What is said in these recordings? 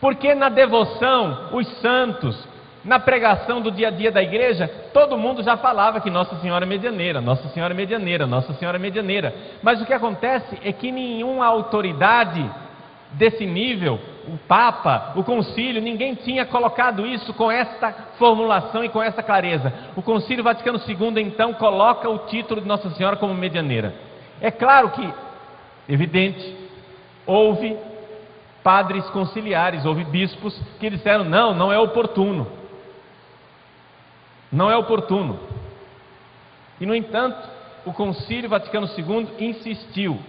Porque na devoção, os santos, na pregação do dia a dia da igreja, todo mundo já falava que Nossa Senhora é medianeira, Nossa Senhora é medianeira, Nossa Senhora é medianeira. Mas o que acontece é que nenhuma autoridade desse nível, o Papa, o Concílio, ninguém tinha colocado isso com esta formulação e com essa clareza. O Concílio Vaticano II, então, coloca o título de Nossa Senhora como medianeira. É claro que, evidente, houve padres conciliares, houve bispos que disseram, não é oportuno. Não é oportuno. E, no entanto, o Concílio Vaticano II insistiu.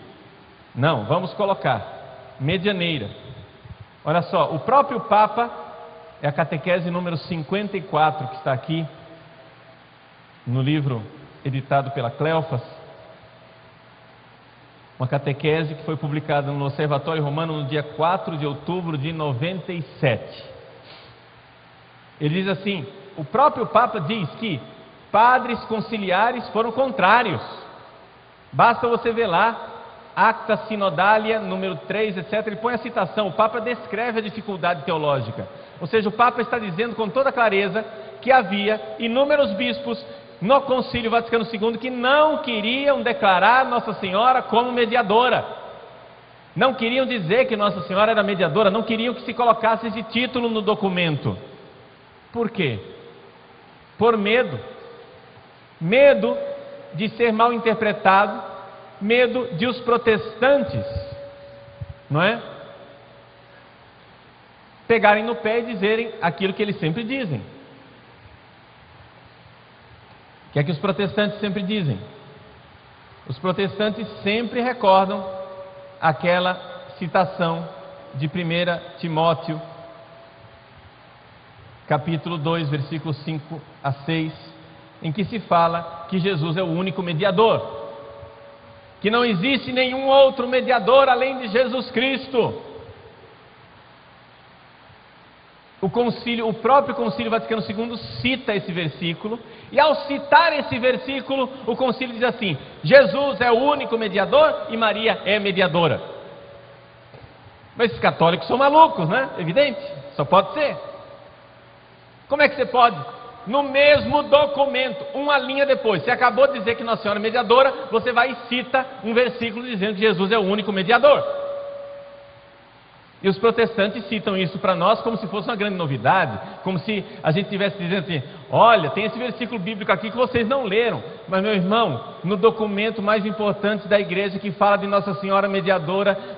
Não, vamos colocar medianeira. Olha só, o próprio Papa, é a catequese número 54, que está aqui no livro editado pela Cleofas, uma catequese que foi publicada no Observatório Romano no dia 4 de outubro de 97. Ele diz assim: o próprio Papa diz que padres conciliares foram contrários. Basta você ver lá, Acta Sinodalia, número 3, etc. Ele põe a citação, o Papa descreve a dificuldade teológica. Ou seja, o Papa está dizendo com toda clareza que havia inúmeros bispos no Concílio Vaticano II que não queriam declarar Nossa Senhora como mediadora. Não queriam dizer que Nossa Senhora era mediadora, não queriam que se colocasse esse título no documento. Por quê? Por medo. Medo de ser mal interpretado, medo de os protestantes, não é? Pegarem no pé e dizerem aquilo que eles sempre dizem. O que é que os protestantes sempre dizem? Os protestantes sempre recordam aquela citação de 1 Timóteo, capítulo 2, versículos 5 a 6, em que se fala que Jesus é o único mediador, que não existe nenhum outro mediador além de Jesus Cristo. O próprio Concílio Vaticano II cita esse versículo, e ao citar esse versículo, o concílio diz assim: Jesus é o único mediador e Maria é mediadora. Mas esses católicos são malucos, né? Evidente, só pode ser. Como é que você pode? No mesmo documento, uma linha depois, você acabou de dizer que Nossa Senhora é mediadora, você vai e cita um versículo dizendo que Jesus é o único mediador. E os protestantes citam isso para nós como se fosse uma grande novidade, como se a gente estivesse dizendo assim: olha, tem esse versículo bíblico aqui que vocês não leram. Mas, meu irmão, no documento mais importante da igreja que fala de Nossa Senhora mediadora,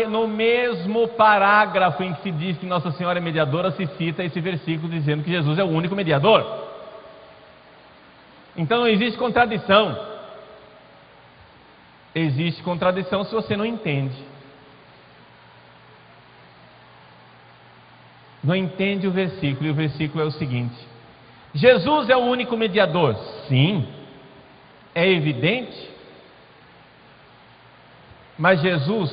no mesmo parágrafo em que se diz que Nossa Senhora é mediadora, se cita esse versículo dizendo que Jesus é o único mediador. Então não existe contradição. Existe contradição se você não entende. Não entende o versículo, e o versículo é o seguinte: Jesus é o único mediador. Sim, é evidente, mas Jesus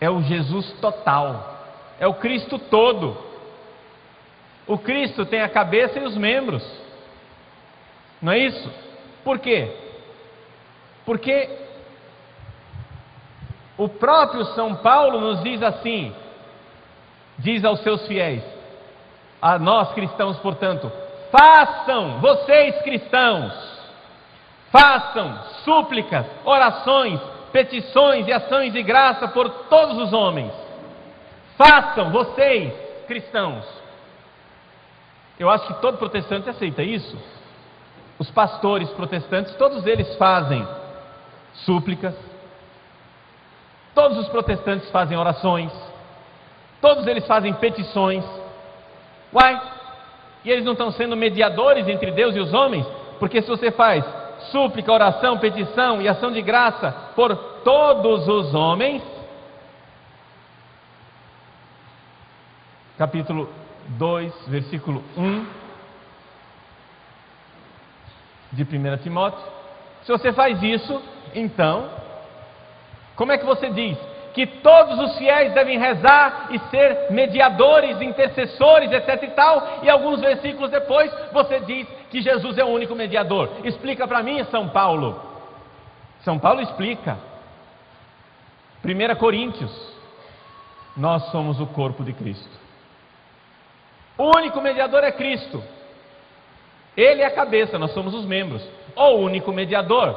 é o Jesus total, é o Cristo todo. O Cristo tem a cabeça e os membros, não é isso? Por quê? Porque o próprio São Paulo nos diz assim, diz aos seus fiéis, a nós cristãos, portanto: façam, vocês cristãos, façam súplicas, orações, petições e ações de graça por todos os homens. Façam, vocês cristãos. Eu acho que todo protestante aceita isso. Os pastores protestantes, todos eles fazem súplicas, todos os protestantes fazem orações, todos eles fazem petições. Uai, e eles não estão sendo mediadores entre Deus e os homens? Porque se você faz súplica, oração, petição e ação de graça por todos os homens, capítulo 2, versículo 1 de 1 Timóteo, se você faz isso, então, como é que você diz que todos os fiéis devem rezar e ser mediadores, intercessores, etc e tal, e alguns versículos depois você diz que Jesus é o único mediador? Explica para mim, São Paulo. São Paulo explica. 1 Coríntios, Nós somos o corpo de Cristo. O único mediador é Cristo. Ele é a cabeça, nós somos os membros. O único mediador.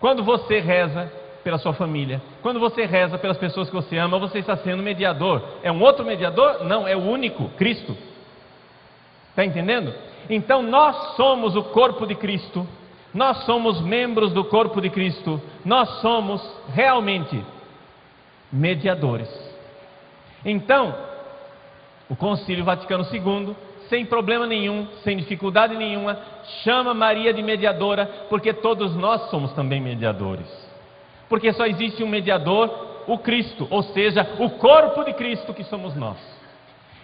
Quando você reza pela sua família, quando você reza pelas pessoas que você ama, você está sendo mediador. É um outro mediador? Não, é o único, Cristo. Está entendendo? Então nós somos o corpo de Cristo. Nós somos membros do corpo de Cristo. Nós somos realmente mediadores. Então, o Concílio Vaticano II, sem problema nenhum, sem dificuldade nenhuma, chama Maria de mediadora, porque todos nós somos também mediadores. Porque só existe um mediador, o Cristo, ou seja, o corpo de Cristo que somos nós.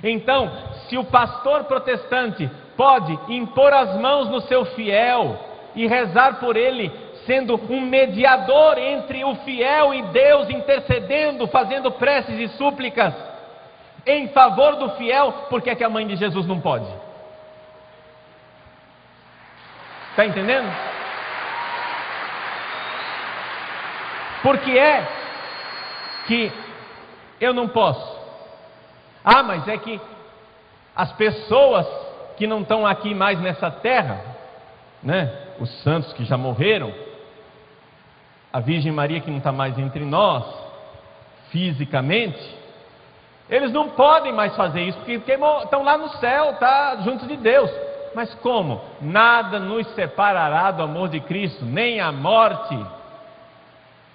Então, se o pastor protestante pode impor as mãos no seu fiel e rezar por ele, sendo um mediador entre o fiel e Deus, intercedendo, fazendo preces e súplicas em favor do fiel, por que é que a mãe de Jesus não pode? Está entendendo? Por que é que eu não posso? Ah, mas é que as pessoas que não estão aqui mais nessa terra, né? Os santos que já morreram, a Virgem Maria que não está mais entre nós, fisicamente, eles não podem mais fazer isso, porque estão lá no céu, tá junto de Deus. Mas como? Nada nos separará do amor de Cristo, nem a morte,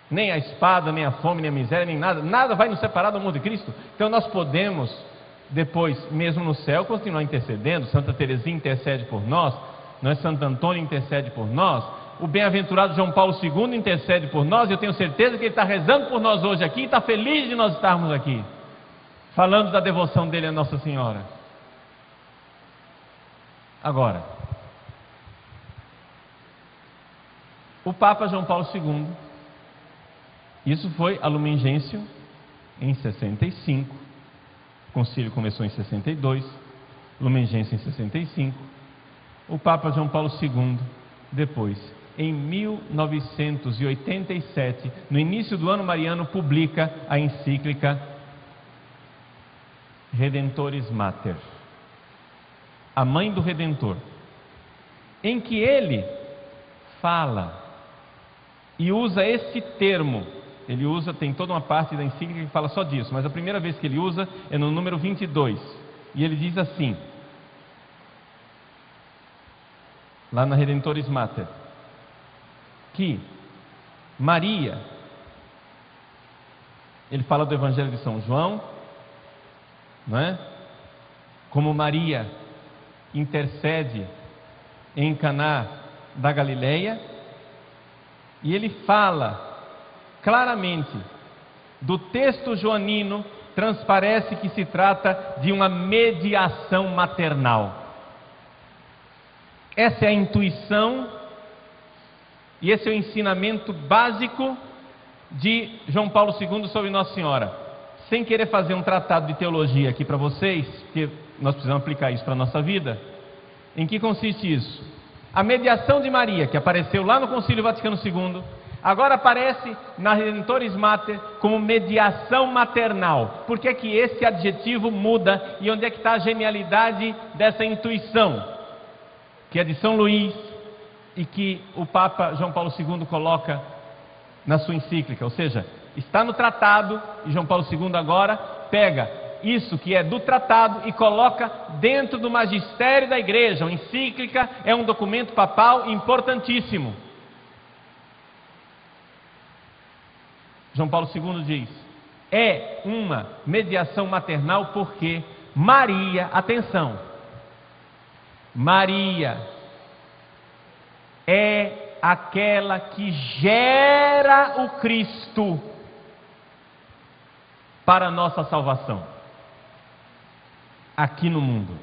nem a espada, nem a fome, nem a miséria, nem nada. Nada vai nos separar do amor de Cristo. Então nós podemos, depois, mesmo no céu, continuar intercedendo. Santa Teresinha intercede por nós, Santo Antônio intercede por nós, o bem-aventurado João Paulo II intercede por nós. Eu tenho certeza que ele está rezando por nós hoje aqui e está feliz de nós estarmos aqui, falando da devoção dele a Nossa Senhora. Agora, o Papa João Paulo II, isso foi a Lumen Gentium em 65, o concílio começou em 62, Lumen Gentium em 65, o Papa João Paulo II, depois, em 1987, no início do ano mariano, publica a encíclica Redemptoris Mater, a mãe do Redentor, em que ele fala e usa esse termo. Ele usa, tem toda uma parte da encíclica que fala só disso, mas a primeira vez que ele usa é no número 22, e ele diz assim, lá na Redemptoris Mater, que Maria, ele fala do Evangelho de São João, não é? Como Maria intercede em Caná da Galileia, e ele fala claramente do texto joanino, transparece que se trata de uma mediação maternal. Essa é a intuição e esse é o ensinamento básico de João Paulo II sobre Nossa Senhora. Sem querer fazer um tratado de teologia aqui para vocês, porque nós precisamos aplicar isso para a nossa vida. Em que consiste isso? A mediação de Maria, que apareceu lá no Concílio Vaticano II, agora aparece na Redemptoris Mater como mediação maternal. Por que é que esse adjetivo muda e onde é que está a genialidade dessa intuição? Que é de São Luís e que o Papa João Paulo II coloca na sua encíclica, ou seja, está no tratado, e João Paulo II agora pega isso que é do tratado e coloca dentro do magistério da igreja. A encíclica é um documento papal importantíssimo. João Paulo II diz, é uma mediação maternal porque Maria, atenção, Maria é aquela que gera o Cristo para a nossa salvação aqui no mundo.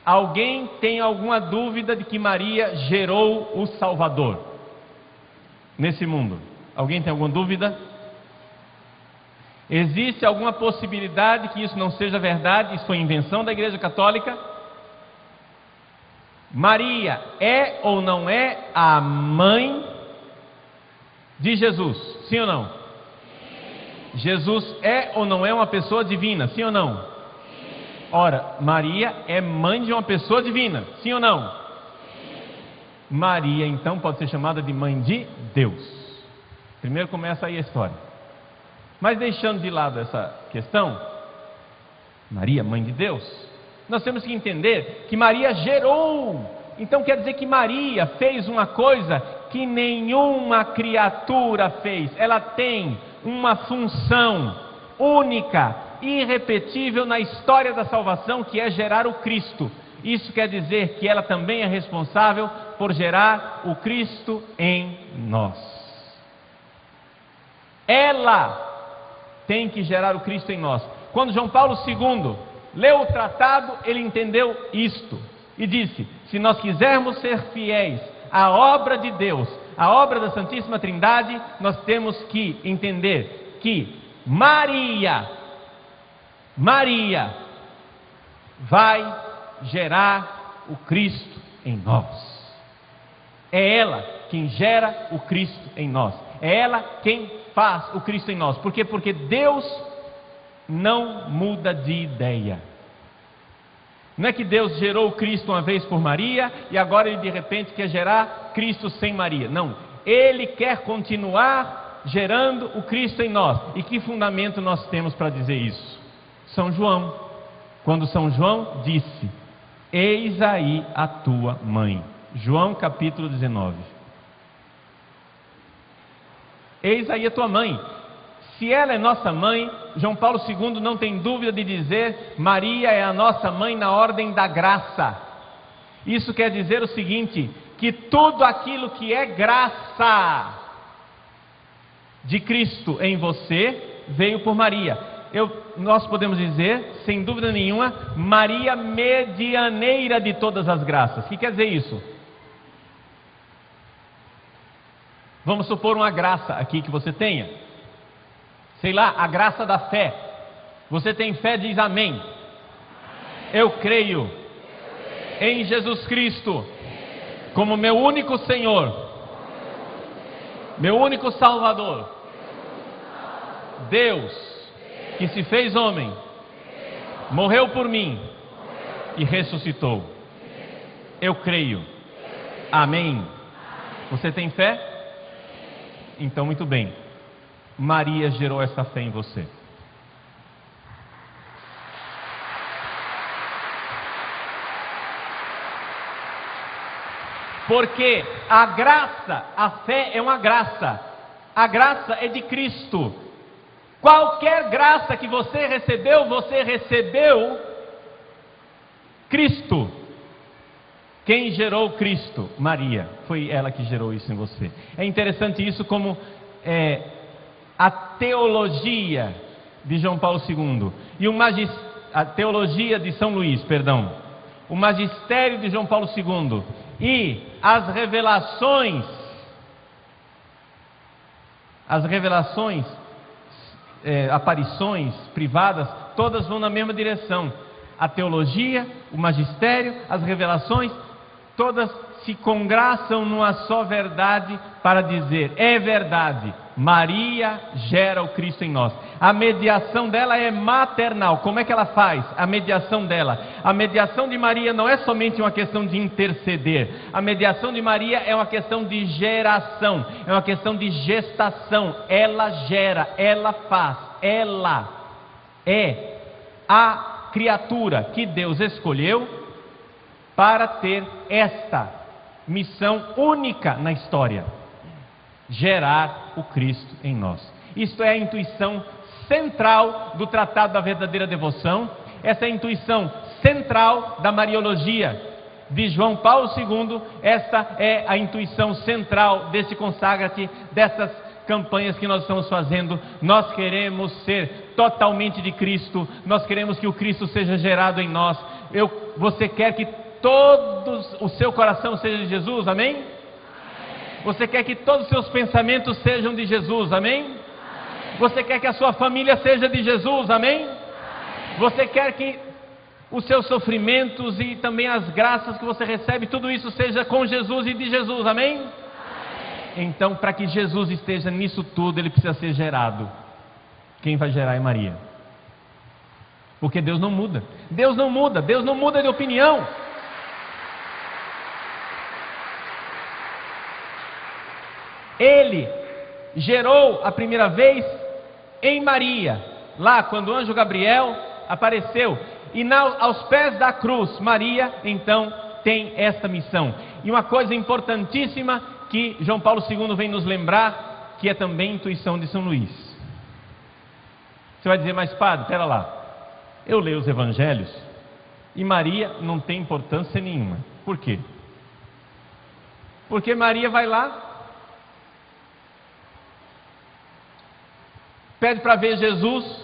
Alguém tem alguma dúvida de que Maria gerou o Salvador nesse mundo? Alguém tem alguma dúvida? Existe alguma possibilidade que isso não seja verdade? Isso foi invenção da Igreja Católica? Maria é ou não é a mãe de Jesus? Sim ou não? Jesus é ou não é uma pessoa divina? Sim ou não? Ora, Maria é mãe de uma pessoa divina? Sim ou não? Maria, então, pode ser chamada de mãe de Deus. Primeiro começa aí a história. Mas deixando de lado essa questão, Maria, mãe de Deus, nós temos que entender que Maria gerou. Então quer dizer que Maria fez uma coisa que nenhuma criatura fez. Ela tem uma função única, irrepetível na história da salvação, que é gerar o Cristo. Isso quer dizer que ela também é responsável por gerar o Cristo em nós. Ela tem que gerar o Cristo em nós. Quando João Paulo II leu o tratado, ele entendeu isto e disse: se nós quisermos ser fiéis à obra de Deus, à obra da Santíssima Trindade, nós temos que entender que Maria vai gerar o Cristo em nós. É ela quem gera o Cristo em nós. É ela quem faz o Cristo em nós. Por quê? Porque Deus não muda de ideia. Não é que Deus gerou o Cristo uma vez por Maria e agora ele de repente quer gerar Cristo sem Maria. Não, ele quer continuar gerando o Cristo em nós. E que fundamento nós temos para dizer isso? São João, quando São João disse: eis aí a tua mãe. João capítulo 19. Eis aí a tua mãe. Se ela é nossa mãe, João Paulo II não tem dúvida de dizer: Maria é a nossa mãe na ordem da graça. Isso quer dizer o seguinte: que tudo aquilo que é graça de Cristo em você veio por Maria. Nós podemos dizer, sem dúvida nenhuma, Maria medianeira de todas as graças. O que quer dizer isso? Vamos supor uma graça aqui que você tenha. Sei lá, a graça da fé. Você tem fé, diz amém. Eu creio em Jesus Cristo como meu único Senhor, meu único Salvador. Deus que se fez homem, morreu por mim e ressuscitou. Eu creio. Amém. Você tem fé? Então, muito bem. Maria gerou essa fé em você. Porque a graça, a fé é uma graça. A graça é de Cristo. Qualquer graça que você recebeu Cristo. Quem gerou Cristo? Maria. Foi ela que gerou isso em você. É interessante isso como a teologia de João Paulo II e a teologia de São Luís, perdão, o magistério de João Paulo II e as revelações, aparições privadas, todas vão na mesma direção. A teologia, o magistério, as revelações, todas se congraçam numa só verdade para dizer: é verdade, Maria gera o Cristo em nós. A mediação dela é maternal. Como é que ela faz a mediação dela? A mediação de Maria não é somente uma questão de interceder. A mediação de Maria é uma questão de geração, é uma questão de gestação. Ela gera, ela faz, ela é a criatura que Deus escolheu para ter esta missão única na história: gerar o Cristo em nós. Isto é a intuição central do Tratado da Verdadeira Devoção. Essa é a intuição central da Mariologia de João Paulo II. Esta é a intuição central desse Consagra-te, dessas campanhas que nós estamos fazendo. Nós queremos ser totalmente de Cristo. Nós queremos que o Cristo seja gerado em nós. Você quer que o seu coração seja de Jesus, amém? Você quer que todos os seus pensamentos sejam de Jesus, amém? Você quer que a sua família seja de Jesus, amém? Você quer que os seus sofrimentos e também as graças que você recebe, tudo isso seja com Jesus e de Jesus, amém? Então, para que Jesus esteja nisso tudo, ele precisa ser gerado. quem vai gerar é Maria. Porque Deus não muda. Deus não muda. Deus não muda de opinião. Ele gerou a primeira vez em Maria, lá quando o anjo Gabriel apareceu. E aos pés da cruz, Maria então tem esta missão. E uma coisa importantíssima que João Paulo II vem nos lembrar, que é também intuição de São Luís. Você vai dizer, mas padre, espera lá. Eu leio os evangelhos e Maria não tem importância nenhuma. Por quê? Porque Maria vai lá, pede para ver Jesus,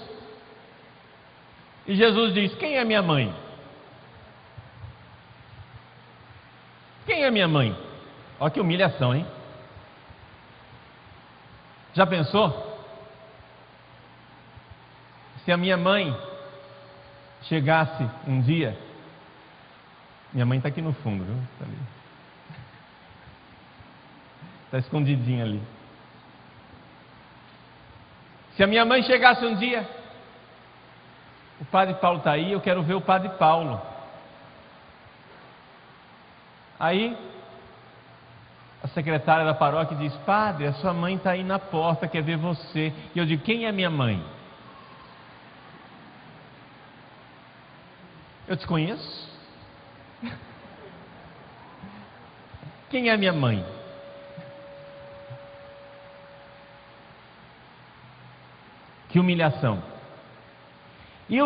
e Jesus diz: quem é minha mãe? Quem é minha mãe? Olha que humilhação, hein? Já pensou? Se a minha mãe chegasse um dia, minha mãe está aqui no fundo, viu? Está ali. Está escondidinha ali. Se a minha mãe chegasse um dia, o padre Paulo está aí, eu quero ver o padre Paulo. Aí, a secretária da paróquia diz: padre, a sua mãe está aí na porta, quer ver você. E eu digo: quem é minha mãe? Eu te conheço? Quem é minha mãe? Que humilhação. E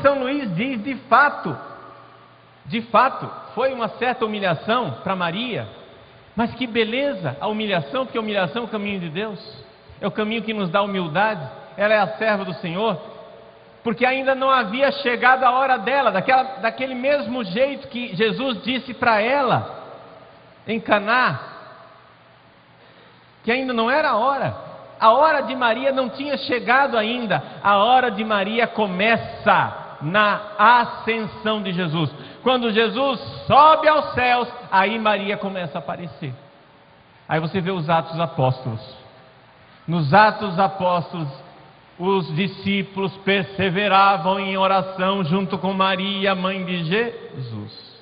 São Luís diz: de fato, foi uma certa humilhação para Maria, mas que beleza a humilhação, porque a humilhação é o caminho de Deus, é o caminho que nos dá humildade. Ela é a serva do Senhor, porque ainda não havia chegado a hora dela, daquele mesmo jeito que Jesus disse para ela em Caná, que ainda não era a hora. A hora de Maria não tinha chegado ainda. A hora de Maria começa na ascensão de Jesus. Quando Jesus sobe aos céus, aí Maria começa a aparecer. Aí você vê os Atos Apóstolos. Nos Atos Apóstolos, os discípulos perseveravam em oração junto com Maria, mãe de Jesus.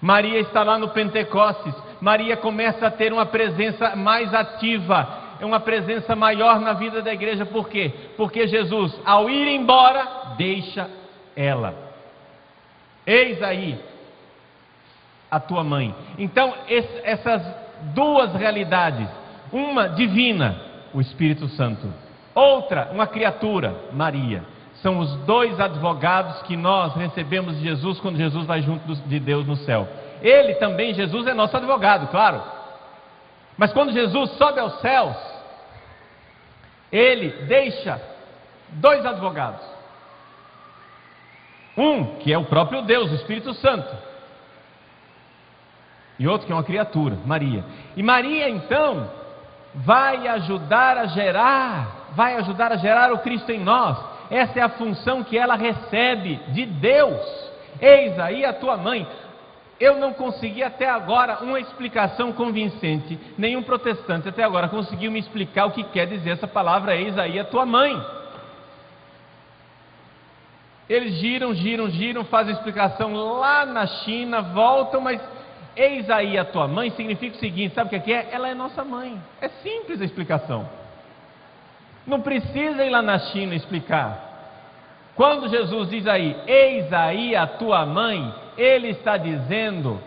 Maria está lá no Pentecostes. Maria começa a ter uma presença mais ativa, uma presença maior na vida da igreja. Por quê? Porque Jesus, ao ir embora, deixa ela. Eis aí a tua mãe. Então, essas duas realidades, uma divina, o Espírito Santo, outra, uma criatura, Maria, são os dois advogados que nós recebemos de Jesus quando Jesus vai junto de Deus no céu. Ele também, Jesus, é nosso advogado, claro. Mas quando Jesus sobe aos céus, ele deixa dois advogados. Um, que é o próprio Deus, o Espírito Santo. E outro que é uma criatura, Maria. E Maria, então, vai ajudar a gerar o Cristo em nós. Essa é a função que ela recebe de Deus. Eis aí a tua mãe. Eu não consegui até agora uma explicação convincente. Nenhum protestante até agora conseguiu me explicar o que quer dizer essa palavra: eis aí a tua mãe. Eles giram, fazem explicação lá na China, voltam, mas eis aí a tua mãe significa o seguinte: sabe o que é? Ela é nossa mãe. É simples a explicação. Não precisa ir lá na China explicar. Quando Jesus diz aí: eis aí a tua mãe, Ele está dizendo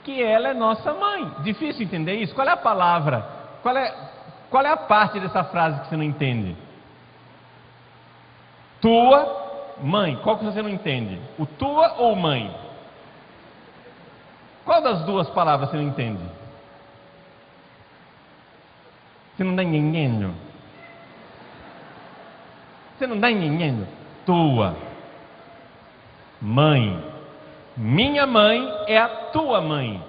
que ela é nossa mãe. Difícil entender isso? Qual é a palavra? Qual é a parte dessa frase que você não entende? Tua mãe. Qual que você não entende? O tua ou mãe? Qual das duas palavras você não entende? Você não está entendendo? Você não está entendendo? Tua mãe. Minha mãe é a tua mãe.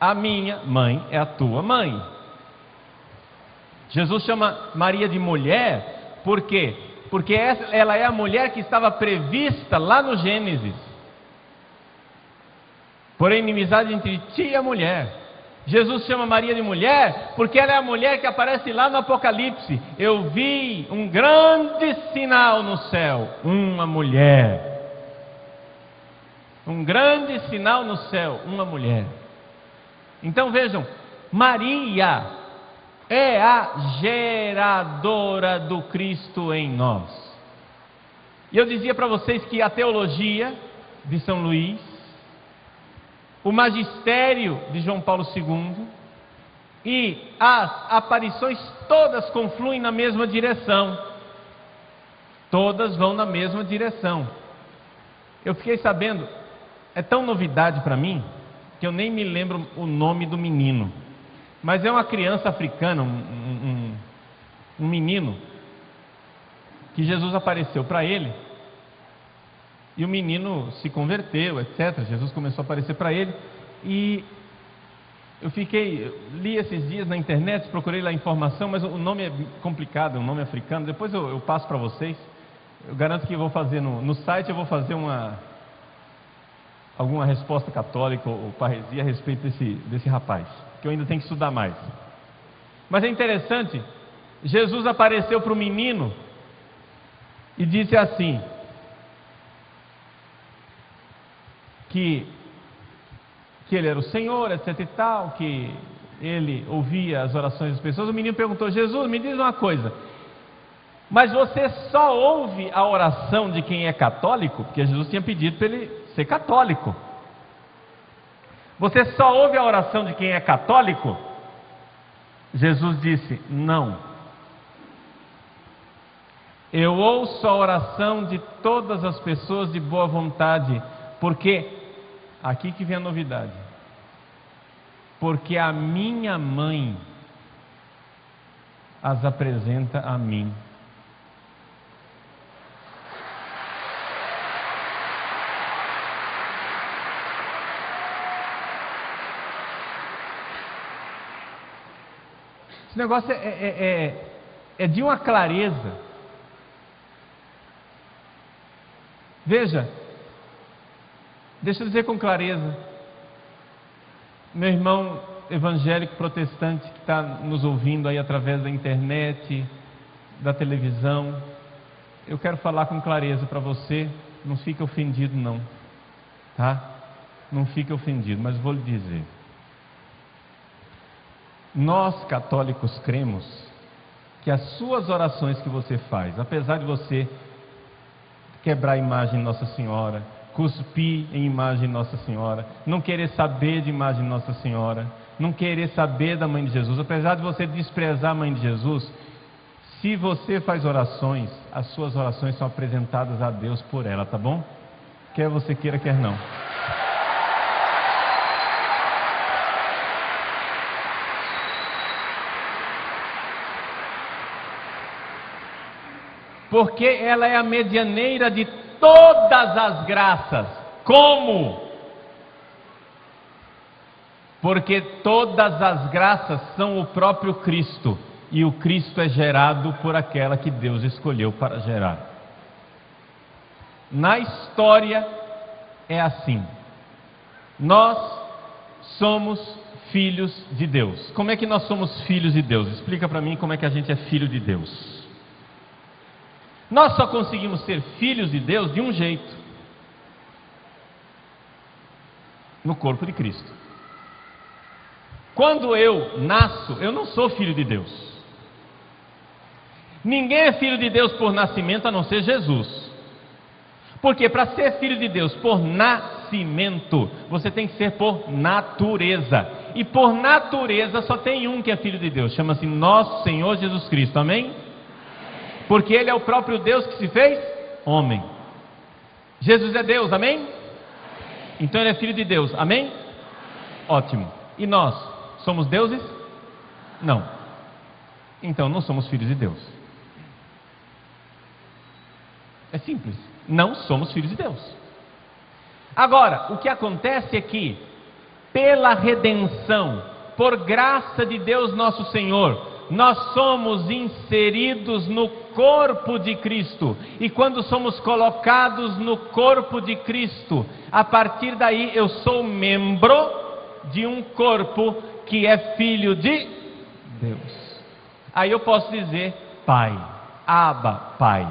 A minha mãe é a tua mãe. Jesus chama Maria de mulher, por quê? Porque ela é a mulher que estava prevista lá no Gênesis. Porém, inimizade entre ti e a mulher, Jesus chama Maria de mulher porque ela é a mulher que aparece lá no Apocalipse. Eu vi um grande sinal no céu, uma mulher. Um grande sinal no céu, uma mulher. Então vejam, Maria é a geradora do Cristo em nós. E eu dizia para vocês que a teologia de São Luís, o magistério de João Paulo II e as aparições todas confluem na mesma direção. Todas vão na mesma direção. Eu fiquei sabendo, é tão novidade para mim, que eu nem me lembro o nome do menino. Mas é uma criança africana, um menino, que Jesus apareceu para ele, e o menino se converteu, etc. Jesus começou a aparecer para ele, e eu li esses dias na internet, procurei lá informação, mas o nome é complicado, é um nome africano, depois eu passo para vocês. Eu garanto que eu vou fazer no site, eu vou fazer alguma resposta católica ou parresia a respeito desse rapaz, que eu ainda tenho que estudar mais. Mas é interessante, Jesus apareceu para o menino e disse assim, que ele era o Senhor, etc e tal, que ele ouvia as orações das pessoas. O menino perguntou: Jesus, me diz uma coisa, mas você só ouve a oração de quem é católico? Porque Jesus tinha pedido para ele ser católico. Você só ouve a oração de quem é católico? Jesus disse: não. Eu ouço a oração de todas as pessoas de boa vontade, porque, aqui que vem a novidade, porque a minha mãe as apresenta a mim. Esse negócio é de uma clareza. Veja, deixa eu dizer com clareza, meu irmão evangélico protestante que está nos ouvindo aí através da internet, da televisão, eu quero falar com clareza para você, não fique ofendido não, tá? Não fique ofendido, mas vou lhe dizer. Nós católicos cremos que as suas orações que você faz, apesar de você quebrar a imagem de Nossa Senhora, cuspir em imagem de Nossa Senhora, não querer saber de imagem de Nossa Senhora, não querer saber da Mãe de Jesus, apesar de você desprezar a Mãe de Jesus, se você faz orações, as suas orações são apresentadas a Deus por ela, tá bom? Quer você queira, quer não. Porque ela é a medianeira de todas as graças. Como? Porque todas as graças são o próprio Cristo, e o Cristo é gerado por aquela que Deus escolheu para gerar. Na história é assim. Nós somos filhos de Deus. Como é que nós somos filhos de Deus? Explica para mim como é que a gente é filho de Deus. Nós só conseguimos ser filhos de Deus de um jeito: no corpo de Cristo. Quando eu nasço, eu não sou filho de Deus. Ninguém é filho de Deus por nascimento a não ser Jesus. Porque para ser filho de Deus por nascimento, você tem que ser por natureza. E por natureza só tem um que é filho de Deus, chama-se nosso Senhor Jesus Cristo, amém? Porque Ele é o próprio Deus que se fez homem. Jesus é Deus, amém? Então Ele é filho de Deus, amém? Ótimo. E nós somos deuses? Não. Então não somos filhos de Deus. É simples. Não somos filhos de Deus. Agora, o que acontece é que, pela redenção, por graça de Deus nosso Senhor, nós somos inseridos no corpo de Cristo. E quando somos colocados no corpo de Cristo, a partir daí eu sou membro de um corpo que é filho de Deus. Aí eu posso dizer Pai, Abba, Pai.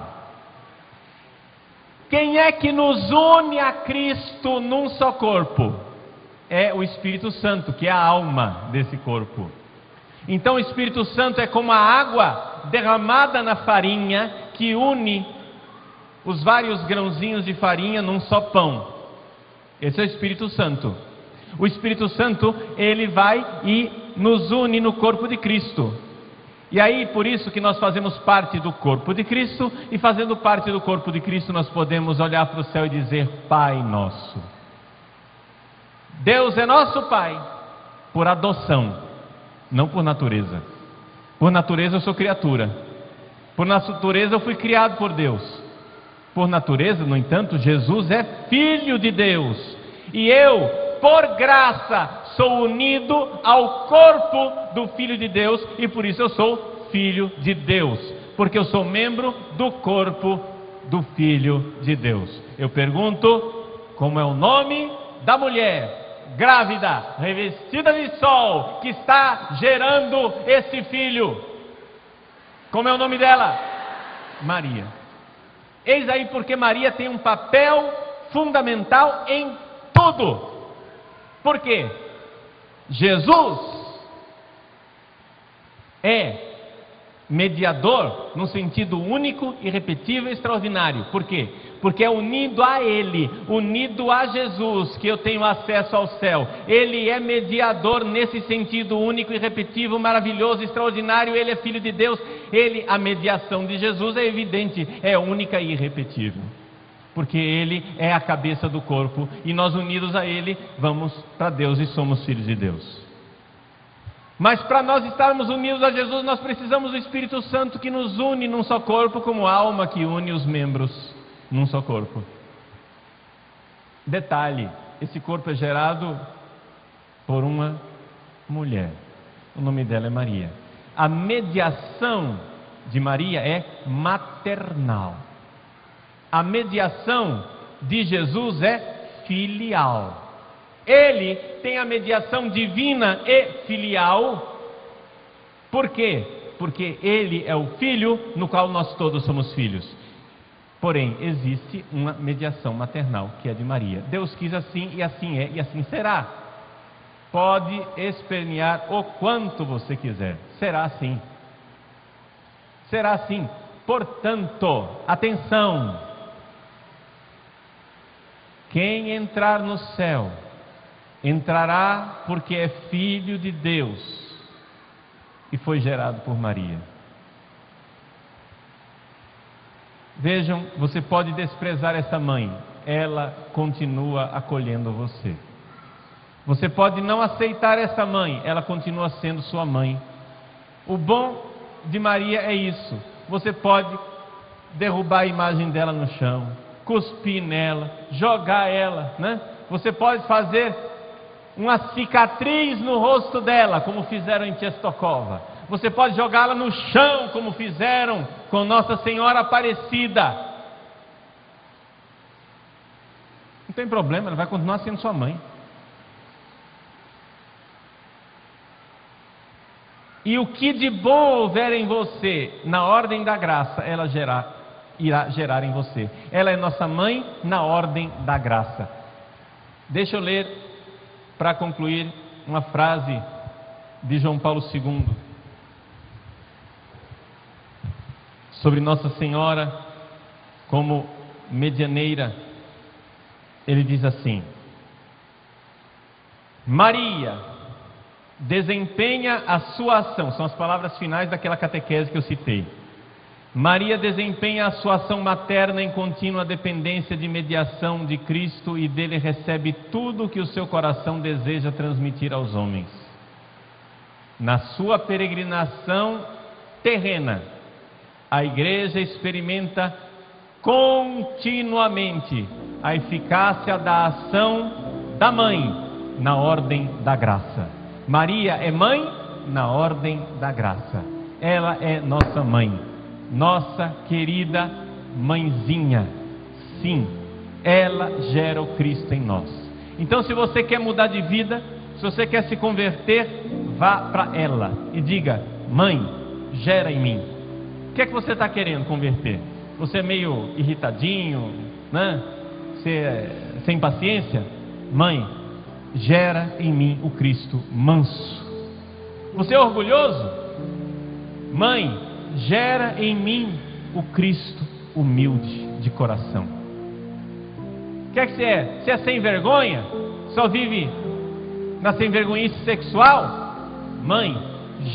Quem é que nos une a Cristo num só corpo? É o Espírito Santo, que é a alma desse corpo. Então o Espírito Santo é como a água derramada na farinha, que une os vários grãozinhos de farinha num só pão. Esse é o Espírito Santo. O Espírito Santo, ele vai e nos une no corpo de Cristo. E aí, por isso que nós fazemos parte do corpo de Cristo, e fazendo parte do corpo de Cristo, nós podemos olhar para o céu e dizer: Pai nosso. Deus é nosso Pai, por adoção, não por natureza. Por natureza eu sou criatura. Por natureza eu fui criado por Deus. Por natureza, no entanto, Jesus é Filho de Deus. E eu, por graça, sou unido ao corpo do Filho de Deus, e por isso eu sou filho de Deus, porque eu sou membro do corpo do Filho de Deus. Eu pergunto: como é o nome da mulher grávida, revestida de sol, que está gerando esse filho? Como é o nome dela? Maria. Eis aí porque Maria tem um papel fundamental em tudo. Por quê? Jesus é mediador no sentido único, irrepetível e extraordinário. Por quê? Porque é unido a Ele, unido a Jesus, que eu tenho acesso ao céu. Ele é mediador nesse sentido único, irrepetível, maravilhoso, extraordinário. Ele é Filho de Deus. A mediação de Jesus é evidente, é única e irrepetível, porque Ele é a cabeça do corpo, e nós unidos a Ele vamos para Deus e somos filhos de Deus. Mas para nós estarmos unidos a Jesus, nós precisamos do Espírito Santo, que nos une num só corpo, como alma que une os membros num só corpo. Detalhe: esse corpo é gerado por uma mulher, o nome dela é Maria. A mediação de Maria é maternal. A mediação de Jesus é filial. Ele tem a mediação divina e filial. Por quê? Porque Ele é o Filho, no qual nós todos somos filhos. Porém, existe uma mediação maternal, que é de Maria. Deus quis assim, e assim é, e assim será. Pode espernear o quanto você quiser, será assim. Será assim. Portanto, atenção: quem entrar no céu, entrará porque é filho de Deus e foi gerado por Maria. Vejam, você pode desprezar essa mãe, ela continua acolhendo você. Você pode não aceitar essa mãe, ela continua sendo sua mãe. O bom de Maria é isso: você pode derrubar a imagem dela no chão, cuspir nela, jogar ela, né? Você pode fazer uma cicatriz no rosto dela, como fizeram em Czestochowa. Você pode jogá-la no chão, como fizeram com Nossa Senhora Aparecida. Não tem problema, ela vai continuar sendo sua mãe. E o que de bom houver em você, na ordem da graça, ela irá gerar em você. Ela é nossa mãe na ordem da graça. Deixa eu ler, para concluir, uma frase de João Paulo II sobre Nossa Senhora como medianeira. Ele diz assim: Maria desempenha a sua ação, são as palavras finais daquela catequese que eu citei. Maria desempenha a sua ação materna em contínua dependência de mediação de Cristo, e dele recebe tudo o que o seu coração deseja transmitir aos homens. Na sua peregrinação terrena, a igreja experimenta continuamente a eficácia da ação da mãe na ordem da graça. Maria é mãe na ordem da graça. Ela é nossa mãe, nossa querida mãezinha. Sim, ela gera o Cristo em nós. Então, se você quer mudar de vida, se você quer se converter, vá para ela e diga: mãe, gera em mim. O que é que você está querendo converter? Você é meio irritadinho, né? Você é sem paciência? Mãe, gera em mim o Cristo manso. Você é orgulhoso? Mãe, gera em mim o Cristo humilde de coração. O que é que você é? Você é sem vergonha? Só vive na sem vergonhice sexual? Mãe,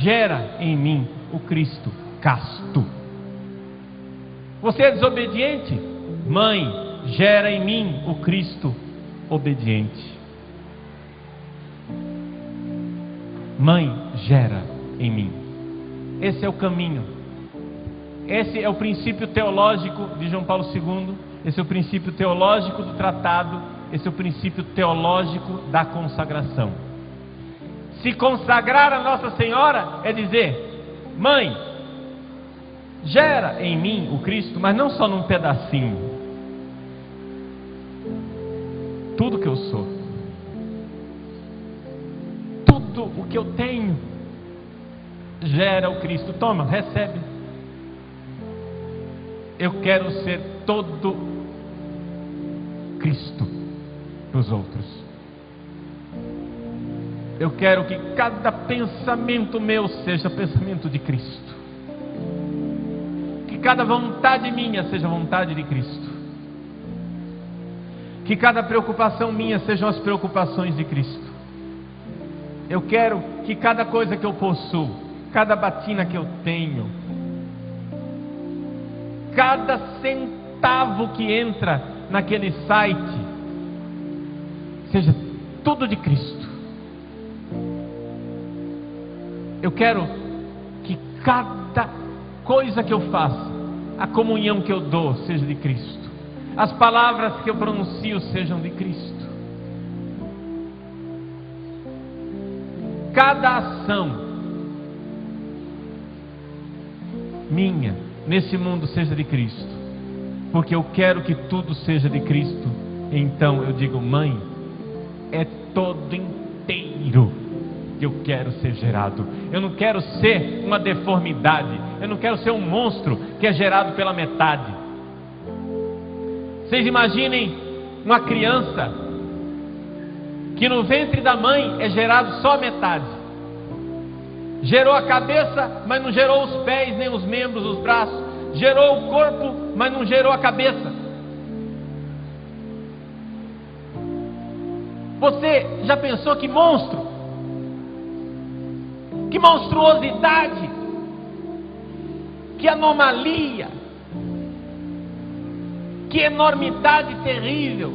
gera em mim o Cristo casto. Você é desobediente? Mãe, gera em mim o Cristo obediente. Mãe, gera em mim. Esse é o caminho. Esse é o princípio teológico de João Paulo II. Esse é o princípio teológico do tratado. Esse é o princípio teológico da consagração. Se consagrar a Nossa Senhora é dizer: mãe, gera em mim o Cristo, mas não só num pedacinho. Tudo que eu sou, tudo o que eu tenho, gera o Cristo. Toma, recebe. Eu quero ser todo Cristo para os outros. Eu quero que cada pensamento meu seja pensamento de Cristo. Que cada vontade minha seja vontade de Cristo. Que cada preocupação minha sejam as preocupações de Cristo. Eu quero que cada coisa que eu possuo, cada batina que eu tenho, cada centavo que entra naquele site, seja tudo de Cristo. Eu quero que cada coisa que eu faça, a comunhão que eu dou, seja de Cristo. As palavras que eu pronuncio sejam de Cristo. Cada ação minha nesse mundo seja de Cristo, porque eu quero que tudo seja de Cristo. Então eu digo: mãe, é todo inteiro que eu quero ser gerado. Eu não quero ser uma deformidade. Eu não quero ser um monstro que é gerado pela metade. Vocês imaginem uma criança que no ventre da mãe é gerado só a metade. Gerou a cabeça, mas não gerou os pés, nem os membros, os braços. Gerou o corpo, mas não gerou a cabeça. Você já pensou que monstro? Que monstruosidade! Que anomalia! Que enormidade terrível!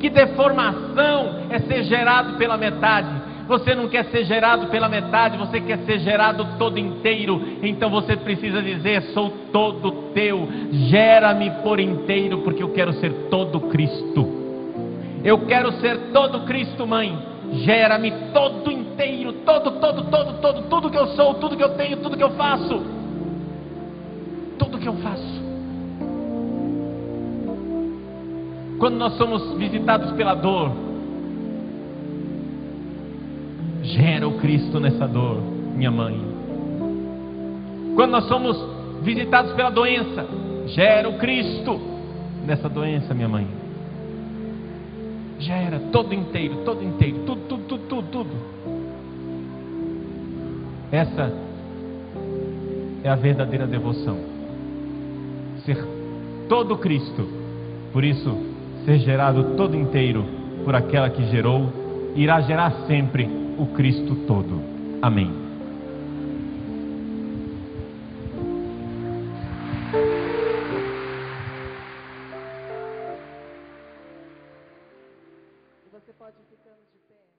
Que deformação é ser gerado pela metade. Você não quer ser gerado pela metade, você quer ser gerado todo inteiro. Então você precisa dizer: sou todo teu, gera-me por inteiro, porque eu quero ser todo Cristo. Eu quero ser todo Cristo, mãe. Gera-me todo inteiro, todo, tudo que eu sou, tudo que eu tenho, tudo que eu faço. Tudo que eu faço. Quando nós somos visitados pela dor, gera o Cristo nessa dor, minha mãe. Quando nós somos visitados pela doença, gera o Cristo nessa doença, minha mãe. Gera todo inteiro, tudo. Essa é a verdadeira devoção. Ser todo Cristo. Por isso, ser gerado todo inteiro por aquela que gerou, irá gerar sempre o Cristo todo. Amém. Você pode ir ficando de pé.